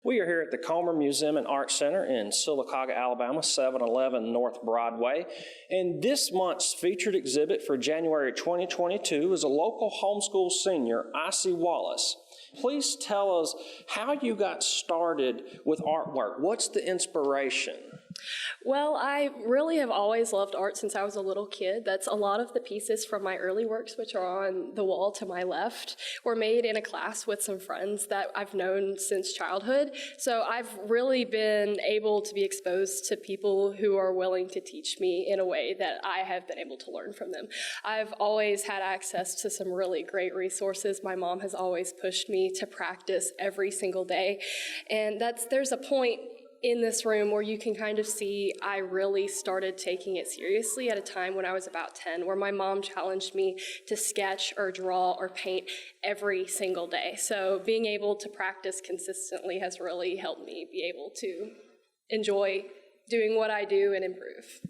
We are here at the Comer Museum and Art Center in Sylacauga, Alabama, 711 North Broadway. And this month's featured exhibit for January 2022 is a local homeschool senior, Icie Wallace. Please tell us how you got started with artwork. What's the inspiration? Well, I really have always loved art since I was a little kid. That's a lot of the pieces from my early works, which are on the wall to my left, were made in a class with some friends that I've known since childhood. So I've really been able to be exposed to people who are willing to teach me in a way that I have been able to learn from them. I've always had access to some really great resources. My mom has always pushed me to practice every single day. And there's a point in this room where you can kind of see I really started taking it seriously at a time when I was about 10, where my mom challenged me to sketch or draw or paint every single day. So being able to practice consistently has really helped me be able to enjoy doing what I do and improve.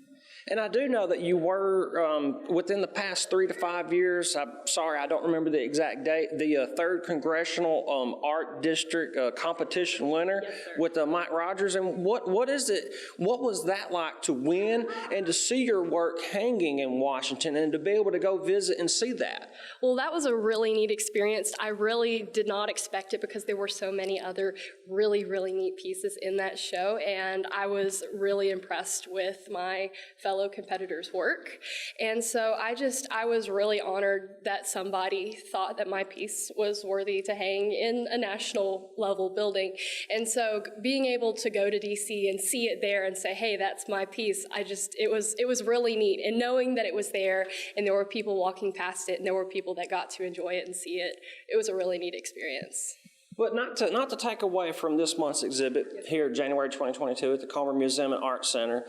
And I do know that you were, within the past 3 to 5 years, I'm sorry, I don't remember the exact date, the 3rd Congressional Art District competition winner with Mike Rogers. And what is it, what was that like to win and to see your work hanging in Washington and to be able to go visit and see that? Well, that was a really neat experience. I really did not expect it because there were so many other really, really neat pieces in that show, and I was really impressed with my fellow competitors' work. And so I was really honored that somebody thought that my piece was worthy to hang in a national level building. And so being able to go to DC and see it there and say, hey, that's my piece, it was really neat. And knowing that it was there and there were people walking past it and there were people that got to enjoy it and see it, it was a really neat experience. But not to take away from this month's exhibit here, January 2022 at the Comer Museum and Art Center,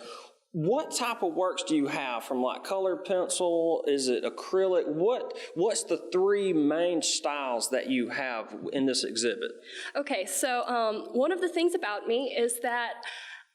what type of works do you have, from like colored pencil? Is it acrylic? What's the 3 main styles that you have in this exhibit? Okay, so one of the things about me is that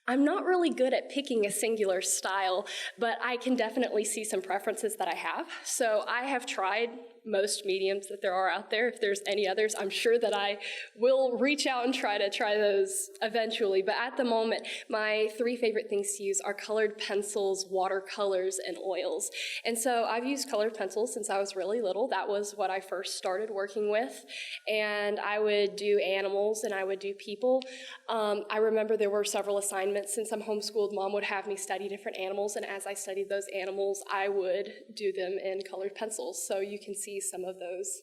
I'm not really good at picking a singular style, but I can definitely see some preferences that I have. So I have tried most mediums that there are out there. If there's any others, I'm sure that I will reach out and try those eventually. But at the moment, my 3 favorite things to use are colored pencils, watercolors, and oils. And so I've used colored pencils since I was really little. That was what I first started working with. And I would do animals and I would do people. I remember there were several assignments. Since I'm homeschooled, Mom would have me study different animals, and as I studied those animals, I would do them in colored pencils. So you can see some of those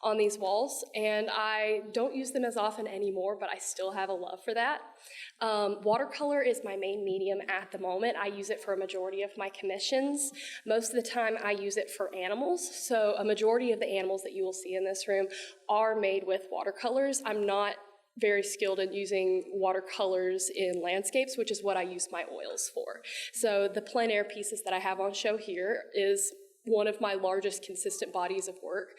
on these walls, and I don't use them as often anymore, but I still have a love for that. Watercolor is my main medium at the moment. I use it for a majority of my commissions. Most of the time I use it for animals, so a majority of the animals that you will see in this room are made with watercolors. I'm not very skilled in using watercolors in landscapes, which is what I use my oils for. So the plein air pieces that I have on show here is one of my largest consistent bodies of work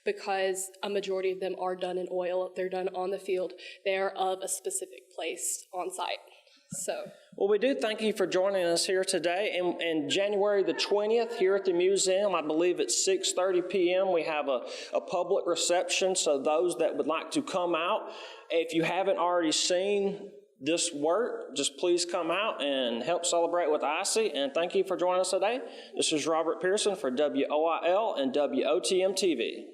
because a majority of them are done in oil. They're done on the field. They're of a specific place on site. Well, we do thank you for joining us here today. And January the 20th here at the museum, I believe at 6:30 p.m., we have a public reception. So those that would like to come out, if you haven't already seen this work, just please come out and help celebrate with Icie. And thank you for joining us today. This is Robert Pearson for WOIL and WOTM TV.